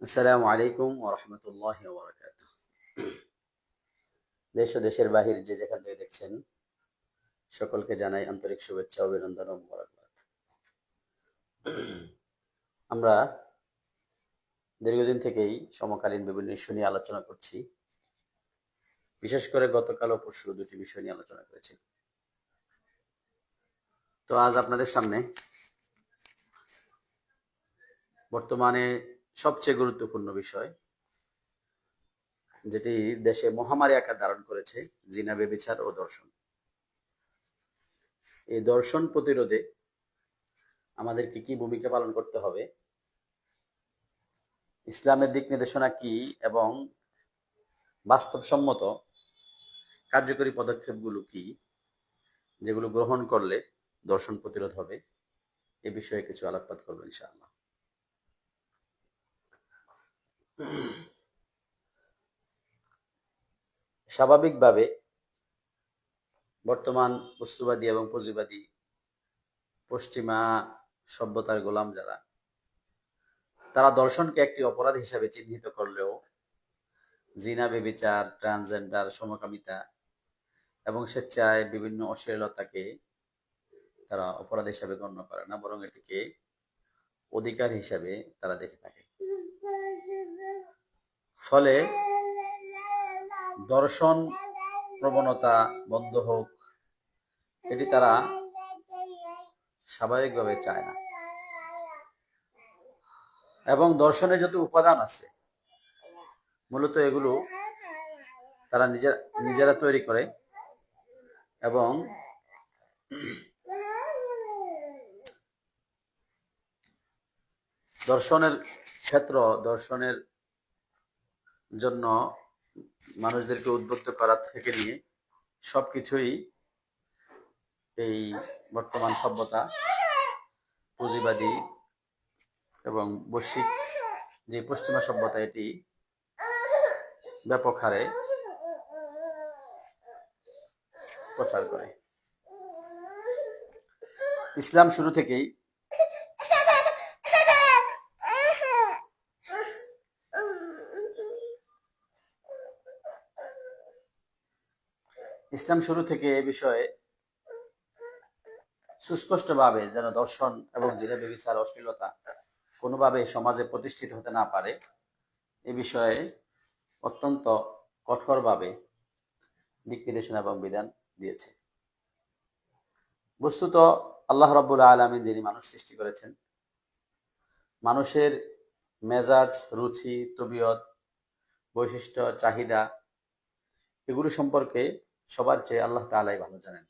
আসসালামু আলাইকুম ওয়া রাহমাতুল্লাহি ওয়া বারাকাতুহু। দেশ ও দেশের বাহির যে যেখান থেকে দেখছেন সকলকে জানাই আন্তরিক শুভেচ্ছা, অভিনন্দন ও মোবারকবাদ। আমরা দীর্ঘদিন থেকেই সমকালীন বিভিন্ন ইস্যু নিয়ে আলোচনা করছি। বিশেষ করে গতকাল ও পরশু দুটি বিষয় নিয়ে আলোচনা করেছি। তো আজ আপনাদের সামনে বর্তমানে সবচেয়ে গুরুত্বপূর্ণ বিষয়, যেটি দেশে মহামারী আকার ধারণ করেছে, জিনা, ব্যভিচার ও ধর্ষণ। এই ধর্ষণ প্রতিরোধে আমাদেরকে কি ভূমিকা পালন করতে হবে, ইসলামের দিক নির্দেশনা কি এবং বাস্তবসম্মত কার্যকরী পদক্ষেপগুলো কি, যেগুলো গ্রহণ করলে ধর্ষণ প্রতিরোধ হবে, এ বিষয়ে কিছু আলোকপাত করবো ইনশাআল্লাহ। স্বাভাবিকভাবে বর্তমান বস্তুবাদী এবং পুঁজিবাদী পশ্চিমা সভ্যতার গোলাম যারা, তারা ধর্ষণকে একটি অপরাধ হিসাবে চিহ্নিত করলেও জিনা, ব্যভিচার, ট্রান্সজেন্ডার, সমকামিতা এবং স্বেচ্ছায় বিভিন্ন অশ্লীলতাকে তারা অপরাধ হিসাবে গণ্য করে না, বরং এটিকে অধিকার হিসাবে তারা দেখে থাকে। ফলে ধর্ষণ প্রবণতা বন্ধ হোক, এটি তারা স্বাভাবিকভাবে চায় না। এবং ধর্ষণের যত উপাদান আছে, মূলত এগুলো তারা নিজেরা তৈরি করে এবং দর্শনের জন্য মানুষদেরকে উদ্বুদ্ধ করা থেকে নিয়ে সবকিছুই এই বর্তমান সভ্যতা, পুঁজিবাদী এবং বৈশ্বিক যে পশ্চিমা সভ্যতা, এটি ব্যাপক হারে প্রচার করে। ইসলাম শুরু থেকেই এ বিষয়ে সুস্পষ্টভাবে যেন ধর্ষণ এবং জিনা, ব্যভিচার, অশ্লীলতা কোনোভাবে সমাজে প্রতিষ্ঠিত হতে না পারে, এ বিষয়ে অত্যন্ত কঠোরভাবে দিক নির্দেশনা এবং বিধান দিয়েছে। বস্তুত আল্লাহ রাব্বুল আলামিন, যিনি মানুষ সৃষ্টি করেছেন, মানুষের মেজাজ, রুচি, তবিয়ত, বৈশিষ্ট্য, চাহিদা, এগুলো সম্পর্কে সবার চেয়ে আল্লাহ তাআলাই ভালো জানেন।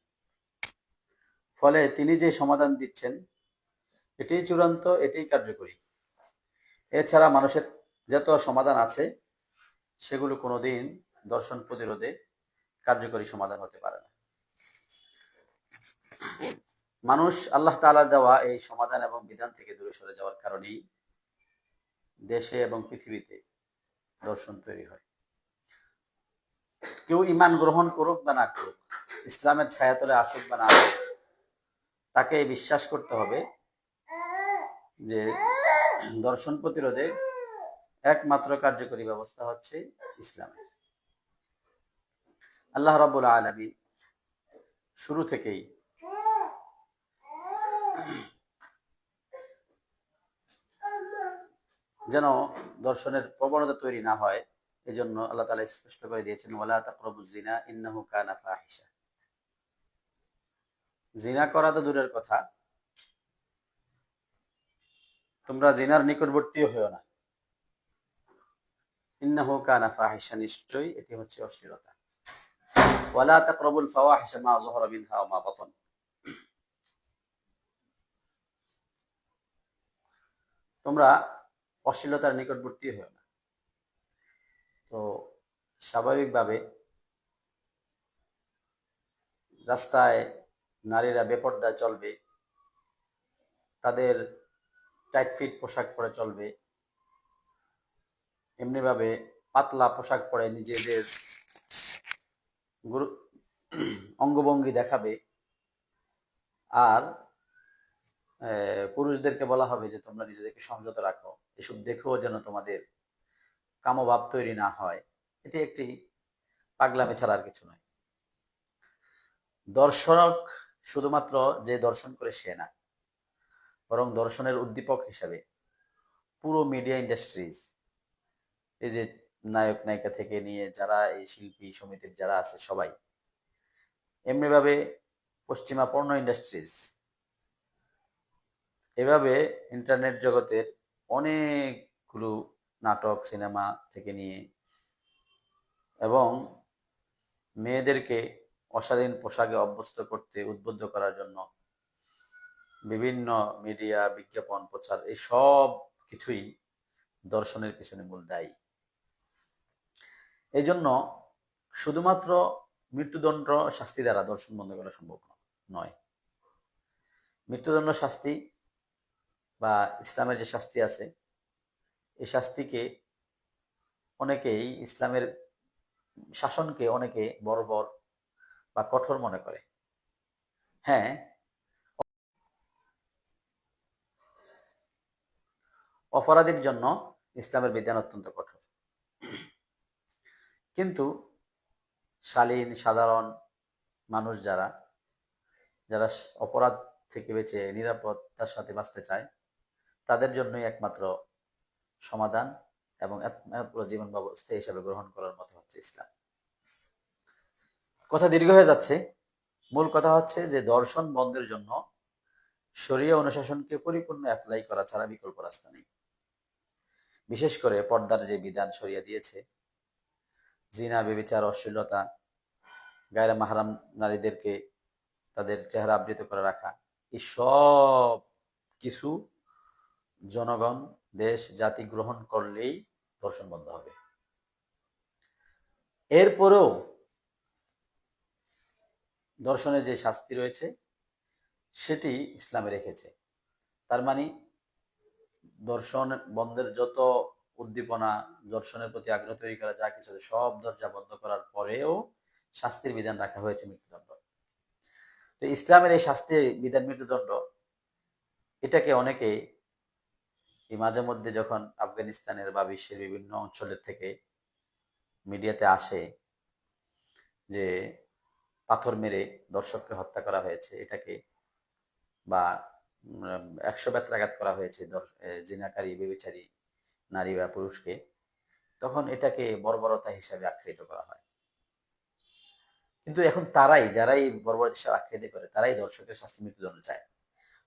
ফলে তিনি যে সমাধান দিচ্ছেন এটাই চূড়ান্ত, এটাই কার্যকরী। এছাড়া মানুষের যত সমাধান আছে সেগুলো কোনোদিন ধর্ষণ প্রতিরোধে কার্যকরী সমাধান হতে পারে না। মানুষ আল্লাহ তাআলার দেওয়া এই সমাধান এবং বিধান থেকে দূরে সরে যাওয়ার কারণেই দেশে এবং পৃথিবীতে ধর্ষণ তৈরি হয়। কেউ ঈমান গ্রহণ করুক বা না করুক, ইসলামের ছায়াতলে আসুক বা না আসুক, তাকে বিশ্বাস করতে হবে যে ধর্ষণ প্রতিরোধে একমাত্র কার্যকরী ব্যবস্থা হচ্ছে ইসলাম। আল্লাহ রাব্বুল আলামিন শুরু থেকেই যেন ধর্ষণের প্রবণতা তৈরি না হয়, এজন্য আল্লাহ তাআলা স্পষ্ট করে দিয়েছেন, ওয়ালা তাকরাবুজ জিনা ইন্নাহু কানা ফাহিশা। জিনা করা তো দূরের কথা, তোমরা জিনার নিকটবর্তীও হয়েও না। ইন্নাহু কানা ফাহিশা, নিশ্চয়ই এটি হচ্ছে অশ্লীলতা। ওয়ালা তাকরাবুল ফাওয়াহিশা মা যাহারা মিনহা ওয়া মা বাতান, তোমরা অশ্লীলতার নিকটবর্তী হয়েও না। তো স্বাভাবিকভাবে রাস্তায় নারীরা বেপর্দায় চলবে, তাদের টাইট ফিট পোশাক পরে চলবে, এমনিভাবে পাতলা পোশাক পরে নিজেদের অঙ্গভঙ্গি দেখাবে। আর পুরুষদেরকে বলা হবে যে তোমরা নিজেদেরকে সংযত রাখো, এসব দেখেও যেন তোমাদের কামভাব তৈরি না হয়, এটি একটি পাগলামি ছাড়া আর কিছু নয়। দর্শক শুধুমাত্র যে দর্শন করে সে না, বরং দর্শনের উদ্দীপক হিসাবে পুরো মিডিয়া ইন্ডাস্ট্রিজ, এই যে নায়ক নায়িকা থেকে নিয়ে যারা এই শিল্পী সমিতির যারা আছে সবাই, এমনিভাবে পশ্চিমা পর্নো ইন্ডাস্ট্রিজ, এভাবে ইন্টারনেট জগতের অনেকগুলো নাটক সিনেমা থেকে নিয়ে এবং মেয়েদেরকে অশালীন পোশাকে অভ্যস্ত করতে উদ্বুদ্ধ করার জন্য বিভিন্ন মিডিয়া বিজ্ঞাপন প্রচার, এই সব কিছুই দর্শনের পিছনে মূল দায়ী। এই জন্য শুধুমাত্র মৃত্যুদণ্ড শাস্তি দ্বারা দর্শন বন্ধ করা সম্ভব নয়। মৃত্যুদণ্ড শাস্তি বা ইসলামের যে শাস্তি আছে, এই শাস্তিকে অনেকেই, ইসলামের শাসনকে অনেকে বর্বর বা কঠোর মনে করে। হ্যাঁ, অপরাধীর জন্য ইসলামের বিধান অত্যন্ত কঠোর, কিন্তু শালীন সাধারণ মানুষ যারা যারা অপরাধ থেকে বেঁচে নিরাপত্তার সাথে বাঁচতে চায়, তাদের জন্যই একমাত্র সমাধান এবং পুরো জীবন ব্যবস্থা হিসাবে গ্রহণ করার মতো হচ্ছে ইসলাম। কথা দীর্ঘ হয়ে যাচ্ছে। মূল কথা হচ্ছে যে দর্শন বন্ধের জন্য শরিয়া অনুশাসনকে পরিপূর্ণ অ্যাপ্লাই করা ছাড়া বিকল্প রাস্তা নেই। বিশেষ করে পর্দার যে বিধান শরিয়া দিয়েছে, জিনা, ব্যভিচার, অশ্লীলতা, গায়রে মাহরাম নারীদেরকে তাদের চেহারা আবৃত করে রাখা, এই সব কিছু জনগণ, দেশ, জাতি গ্রহণ করলেই দর্শন বন্ধ হবে। এরপরেও দর্শনের যে শাস্তি রয়েছে সেটি ইসলামে রেখেছে। তার মানে দর্শন বন্ধের যত উদ্দীপনা, দর্শনের প্রতি আগ্রহ তৈরি করা যা কিছু আছে, সব দরজা বন্ধ করার পরেও শাস্তির বিধান রাখা হয়েছে মৃত্যুদণ্ড। তো ইসলামের এই শাস্তির বিধান মৃত্যুদণ্ড, এটাকে অনেকে এই মাঝে মধ্যে যখন আফগানিস্তানের বা বিশ্বের বিভিন্ন অঞ্চলের থেকে মিডিয়াতে আসে যে পাথর মেরে দর্শককে হত্যা করা হয়েছে, এটাকে বা 100 বেত্রাঘাত করা হয়েছে জিনাকারী ব্যভিচারী নারী বা পুরুষকে, তখন এটাকে বর্বরতা হিসাবে আখ্যায়িত করা হয়। কিন্তু এখন তারাই, যারা এই বর্বরতা হিসাবে আখ্যায়িত করে, তারাই দর্শকের শাস্তি মৃত্যুদণ্ড চায়।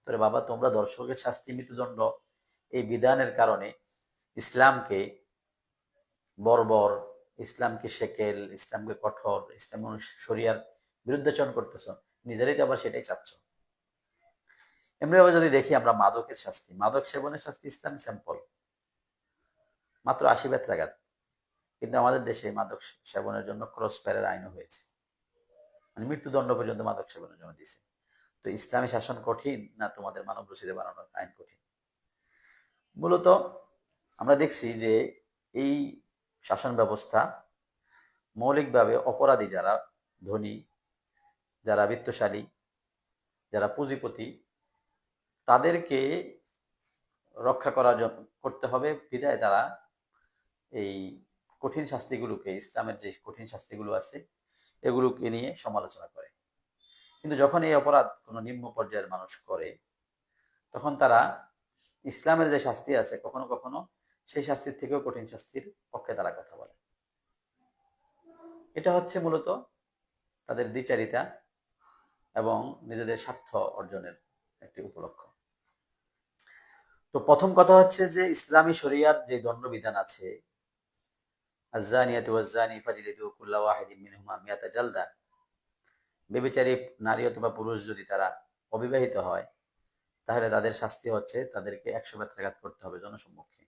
তবে বাবা, তোমরা দর্শকের শাস্তি মৃত্যুদণ্ড এই বিধানের কারণে ইসলামকে বর্বর, ইসলামকে সেকেল, ইসলামকে কঠোর, ইসলাম শরিয়ার বিরুদ্ধাচরণ করতেছ, নিজেরাই তো আবার সেটাই চাচ্ছ। এমনিভাবে যদি দেখি আমরা মাদকের শাস্তি, মাদক সেবনের শাস্তি ইসলাম স্যাম্পল, মাত্র 80 বেত্রাঘাত। কিন্তু আমাদের দেশে মাদক সেবনের জন্য ক্রস ফায়ারের আইনও হয়েছে, মানে মৃত্যুদণ্ড পর্যন্ত মাদক সেবনের জন্য দিছে। তো ইসলামী শাসন কঠিন না তোমাদের মানব রচিত বানানোর আইন কঠিন? মূলত আমরা দেখছি যে এই শাসন ব্যবস্থা মৌলিকভাবে অপরাধী যারা ধনী, যারা বিত্তশালী, যারা পুঁজিপতি, তাদেরকে রক্ষা করার জন্য করতে হবে বিধায় তারা এই কঠিন শাস্তিগুলোকে, ইসলামের যে কঠিন শাস্তিগুলো আছে এগুলোকে নিয়ে সমালোচনা করে। কিন্তু যখন এই অপরাধ কোনো নিম্ন পর্যায়ের মানুষ করে, তখন তারা ইসলামের যে শাস্তি আছে কখনো কখনো সেই শাস্তির থেকেও কঠিন শাস্তির পক্ষে তারা কথা বলে। এটা হচ্ছে মূলত তাদের দ্বিচারিতা এবং নিজেদের স্বার্থ অর্জনের একটি উপলক্ষ। তো প্রথম কথা হচ্ছে যে ইসলামী শরিয়ার যে দণ্ডবিধান আছে, আয-যানিয়াতু ওয়াজ-যানি ফাজলিদু কুল্লা ওয়াহিদিন মিনহুমা মিয়াতা জালদা, ব্যভিচারী নারী অথবা পুরুষ যদি তারা অবিবাহিত হয়, তাহলে তাদের শাস্তি হচ্ছে তাদেরকে 100 বেত্রাঘাত করতে হবে জনসম্মুখে।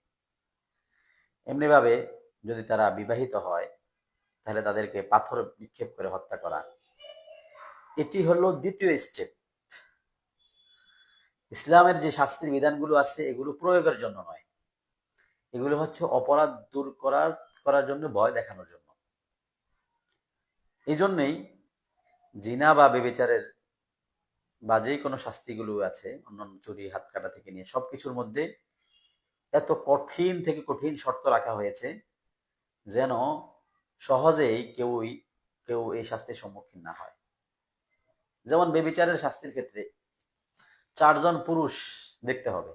এমনিভাবে যদি তারা বিবাহিত হয়, তাহলে তাদেরকে পাথর নিক্ষেপ করে হত্যা করা। এটি হলো দ্বিতীয় স্টেপ। ইসলামের যে শাস্তির বিধানগুলো আছে এগুলো প্রয়োগের জন্য নয়, এগুলো হচ্ছে অপরাধ দূর করার জন্য, ভয় দেখানোর জন্য। এই জন্যই জিনা বা ব্যভিচারের বা যে কোনো শাস্তিগুলো আছে, অন্যান্য চুরি, হাত কাটা থেকে নিয়ে সবকিছুর মধ্যে এত কঠিন থেকে কঠিন শর্ত রাখা হয়েছে, যেন সহজেই কেউ এই শাস্তির সম্মুখীন না হয়। যেমন বেবিচারের শাস্তির ক্ষেত্রে 4জন পুরুষ দেখতে হবে।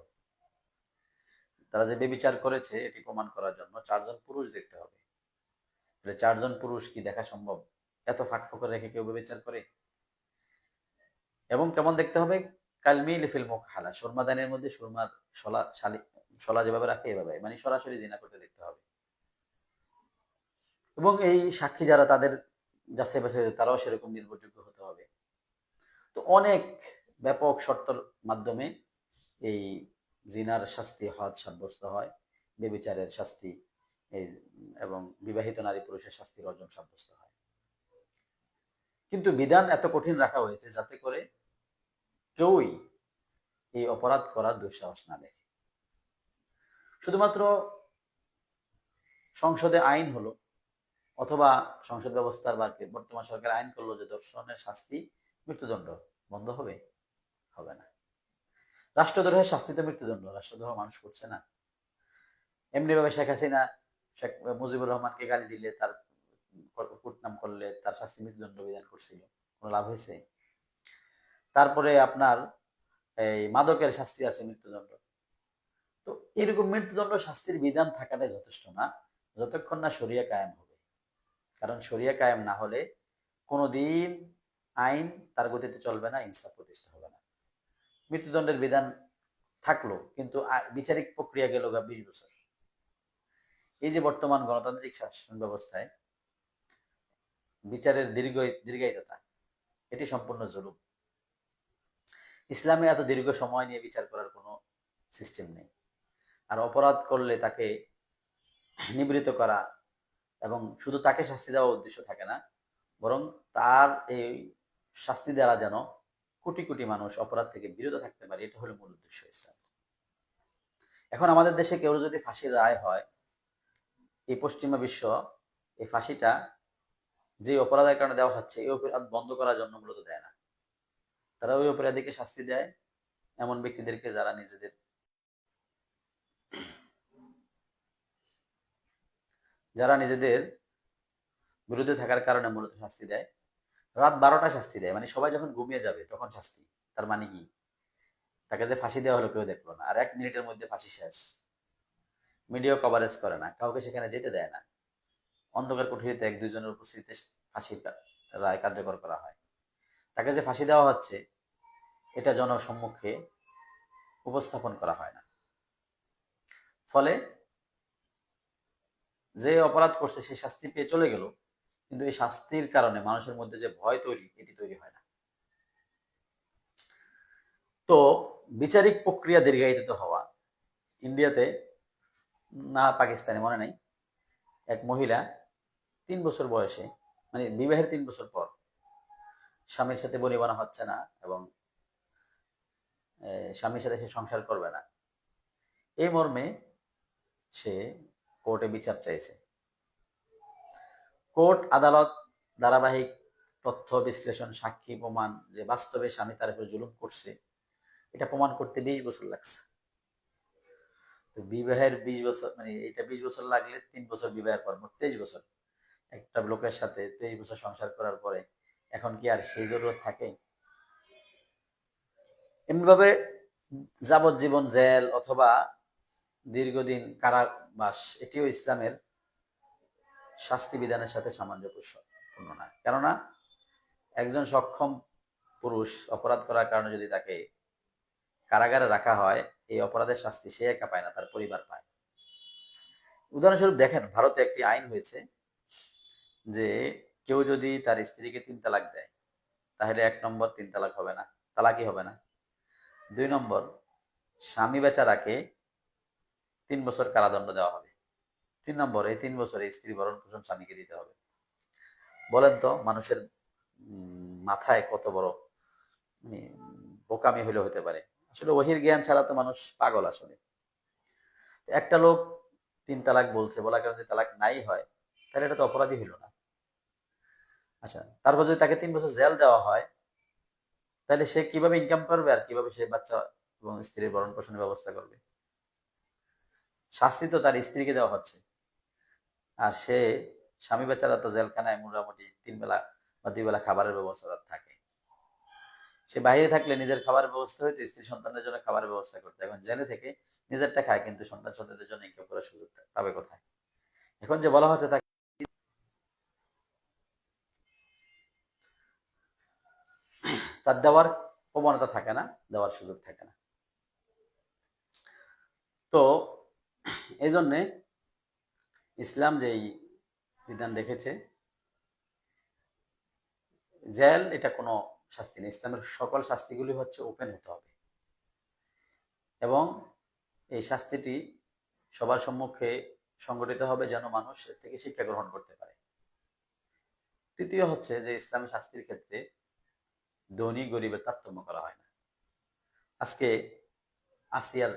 তারা যে বেবিচার করেছে এটি প্রমাণ করার জন্য 4জন পুরুষ দেখতে হবে। 4জন পুরুষ কি দেখা সম্ভব? এত ফাঁক রেখে কেউ বেবিচার করে? এবং কেমন দেখতে হবে? কালমিল ফিল মুকহালা, সুরমাদানের মধ্যে সুরমার শলা যেভাবে রাখে এভাবে, মানে সরাসরি জিনা করতে দেখতে হবে। এবং এই সাক্ষী যারা, তাদের যাচাই বাছাই তারাও সেরকম নির্ভরযোগ্য হতে হবে। তো অনেক ব্যাপক শর্তর মাধ্যমে এই জিনার শাস্তি হদ সাব্যস্ত হয়, বেবিচারের শাস্তি এই এবং বিবাহিত নারী পুরুষের শাস্তির অর্জন সাব্যস্ত হয়। কিন্তু বিধান এত কঠিন রাখা হয়েছে যাতে করে কেউই এই অপরাধ করার দুঃসাহস না দেখে। শুধুমাত্র সংসদে আইন হলো অথবা সংসদ ব্যবস্থার বা বর্তমান সরকার আইন করলো যে ধর্ষণের শাস্তি মৃত্যুদণ্ড, বন্ধ হবে? হবে না। রাষ্ট্রদ্রোহের শাস্তি তো মৃত্যুদণ্ড। রাষ্ট্রদ্রোহ মানুষ করছে না। এমনি ভাবে শেখ হাসিনা শেখ মুজিবুর রহমানকে গালি দিলে, তার কুটনাম করলে তার শাস্তি মৃত্যুদণ্ড বিধান করছিল, কোনো লাভ হয়েছে? তারপরে আপনার এই মাদকের শাস্তি আছে মৃত্যুদণ্ড। তো এরকম মৃত্যুদণ্ড শাস্তির বিধান থাকাটাই যথেষ্ট না, যতক্ষণ না শরিয়া কায়েম হবে। কারণ শরিয়া কায়েম না হলে কোনোদিন আইন তার গতিতে চলবে না, ইনসাফ প্রতিষ্ঠা হবে না। মৃত্যুদণ্ডের বিধান থাকলো কিন্তু বিচারিক প্রক্রিয়া গেল 20 বছর। এই যে বর্তমান গণতান্ত্রিক শাসন ব্যবস্থায় বিচারের দীর্ঘায়িততা, এটি সম্পূর্ণ জুলুম। ইসলামে এত দীর্ঘ সময় নিয়ে বিচার করার কোনো সিস্টেম নেই। আর অপরাধ করলে তাকে নিবৃত করা এবং শুধু তাকে শাস্তি দেওয়া উদ্দেশ্য থাকে না, বরং তার এই শাস্তি দ্বারা যেন কোটি কোটি মানুষ অপরাধ থেকে বিরত থাকতে পারে, এটা হলো মূল উদ্দেশ্য ইসলাম। এখন আমাদের দেশে কেউ যদি ফাঁসির রায় হয়, এই পশ্চিমা বিশ্ব এই ফাঁসিটা যে অপরাধের কারণে দেওয়া হচ্ছে এই অপরাধ বন্ধ করার জন্য মূলত দেয় না। তারা ওই অপরাধীকে শাস্তি দেয় এমন ব্যক্তিদেরকে যারা নিজেদের বিরুদ্ধে থাকার কারণে মূলত শাস্তি দেয়। রাত 12টায় শাস্তি দেয়, মানে সবাই যখন ঘুমিয়ে যাবে তখন শাস্তি। তার মানে কি? তাকে যে ফাঁসি দেওয়া হলো কেউ দেখলো না, আর 1 মিনিটের মধ্যে ফাঁসি শেষ। মিডিয়া কভারেজ করে না, কাউকে সেখানে যেতে দেয় না। অন্ধকার কুঠুরিতে 1-2 জনের উপস্থিতিতে ফাঁসির রায় কার্যকর করা হয়। তাকে যে ফাঁসি দেওয়া হচ্ছে এটা জনসম্মুখে উপস্থাপন করা হয় না। ফলে যে অপরাধ করছে সে শাস্তি পেয়ে চলে গেল, কিন্তু এই শাস্তির কারণে মানুষের মধ্যে যে ভয় তৈরি, এটি তৈরি হয় না। তো বিচারিক প্রক্রিয়া দীর্ঘায়িত হওয়া, ইন্ডিয়াতে না পাকিস্তানে মনে নাই, এক মহিলা 3 বছর বয়সে, মানে বিবাহের 3 বছর পর স্বামীর সাথে বনিবনা হচ্ছে না এবং স্বামীর সাথে সে সংসার করবে না, এই মর্মে সে কোর্টে বিচার চাইছে। কোর্ট আদালত ধারাবাহিক তথ্য বিশ্লেষণ, সাক্ষী প্রমাণ যে বাস্তবে স্বামী তার উপর জুলুম করছে, এটা প্রমাণ করতে 20 বছর লাগছে। তো বিবাহের 20 বছর, মানে এটা 20 বছর লাগলে 3 বছর বিবাহের পর 23 বছর একটা লোকের সাথে 23 বছর সংসার করার পরে এখন কি আর সেই জরুরত থাকে? এমনিভাবে যাবজ্জীবন জেল অথবা দীর্ঘদিন কারাবাস, এটিও ইসলামের শাস্তি বিধানের সাথে সামঞ্জস্যপূর্ণ নয়। কেননা একজন সক্ষম পুরুষ অপরাধ করার কারণে যদি তাকে কারাগারে রাখা হয়, এই অপরাধের শাস্তি সে একা পায় না, তার পরিবার পায়। উদাহরণস্বরূপ দেখেন, ভারতে একটি আইন হয়েছে যে কেউ যদি তার স্ত্রীকে 3 তালাক দেয়, তাহলে 1 নম্বর 3 তালাক হবে না, তালাকই হবে না। 2 নম্বর, স্বামী বেচারাকে 3 বছর কারাদণ্ড দেওয়া হবে। 3 নম্বর, এই 3 বছরে স্ত্রী ভরণ পোষণ স্বামীকে দিতে হবে। বলেন তো মানুষের মাথায় কত বড় বোকামি হলে হতে পারে? আসলে ওহির জ্ঞান ছাড়া তো মানুষ পাগল আসলে। একটা লোক 3 তালাক বলছে, বলার কারণে তালাক নাই হয়, তাহলে এটা তো অপরাধী হইল না। আচ্ছা, তারপর যদি তাকে 3 বছর জেল দেওয়া হয়, তাহলে সে কিভাবে ইনকাম করবে আর কিভাবে সে বাচ্চা এবং স্ত্রীর ভরণ পোষণের ব্যবস্থা করবে? শাস্তি তো তার স্ত্রীকে দেওয়া হচ্ছে। আর সে স্বামী বেচারা তো জেলখানায় মোটামুটি 3 বেলা বা 2 বেলা খাবারের ব্যবস্থা তার থাকে। সে বাইরে থাকলে নিজের খাবারের ব্যবস্থা হইতো, স্ত্রী সন্তানের জন্য খাবারের ব্যবস্থা করতে। এখন জেলে থেকে নিজেরটা খায়, কিন্তু সন্তান সন্ততিদের জন্য ইনকাম করার সুযোগ পাবে কোথায়? এখন যে বলা হচ্ছে তাকে তার দেওয়ার প্রবণতা থাকে না, দেওয়ার সুযোগ থাকে না। তো এই জন্যে ইসলাম যেই বিধান রেখেছে, জেল এটা কোনো শাস্তি নেই। ইসলামের সকল শাস্তিগুলি হচ্ছে ওপেন হতে হবে, এবং এই শাস্তিটি সবার সম্মুখে সংগঠিত হবে যেন মানুষ এর থেকে শিক্ষা গ্রহণ করতে পারে। তৃতীয় হচ্ছে যে ইসলামী শাস্তির ক্ষেত্রে ধনী গরিবের তারতম্য করা হয় না। আজকে আসিয়ার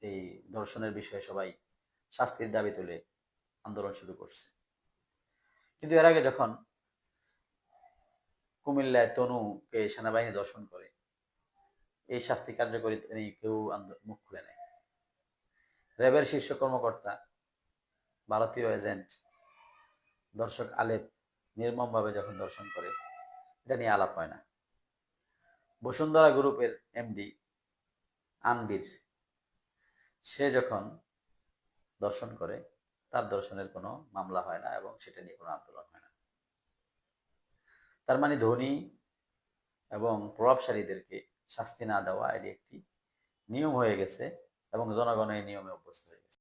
এই ধর্ষণের বিষয়ে সবাই শাস্তির দাবি তুলে আন্দোলন শুরু করছে, কিন্তু এর আগে যখন কুমিল্লায় তনুকে সেনাবাহিনী ধর্ষণ করে, এই শাস্তি কার্যকরী নিয়ে কেউ মুখ খুলে নেয়। র্যাবের শীর্ষ কর্মকর্তা ভারতীয় এজেন্ট দর্শক আলেপ নির্মমভাবে যখন দর্শন করে, এটা নিয়ে আলাপ হয় না। বসুন্ধরা গ্রুপের এমডি আনবির, সে যখন দর্শন করে, তার দর্শনের কোনো মামলা হয় না এবং সেটা নিয়ে কোনো আন্দোলন হয় না। তার মানে ধনী এবং প্রভাবশালীদেরকে শাস্তি না দেওয়া এটি একটি নিয়ম হয়ে গেছে এবং জনগণ এই নিয়মে অভ্যস্ত হয়ে গেছে।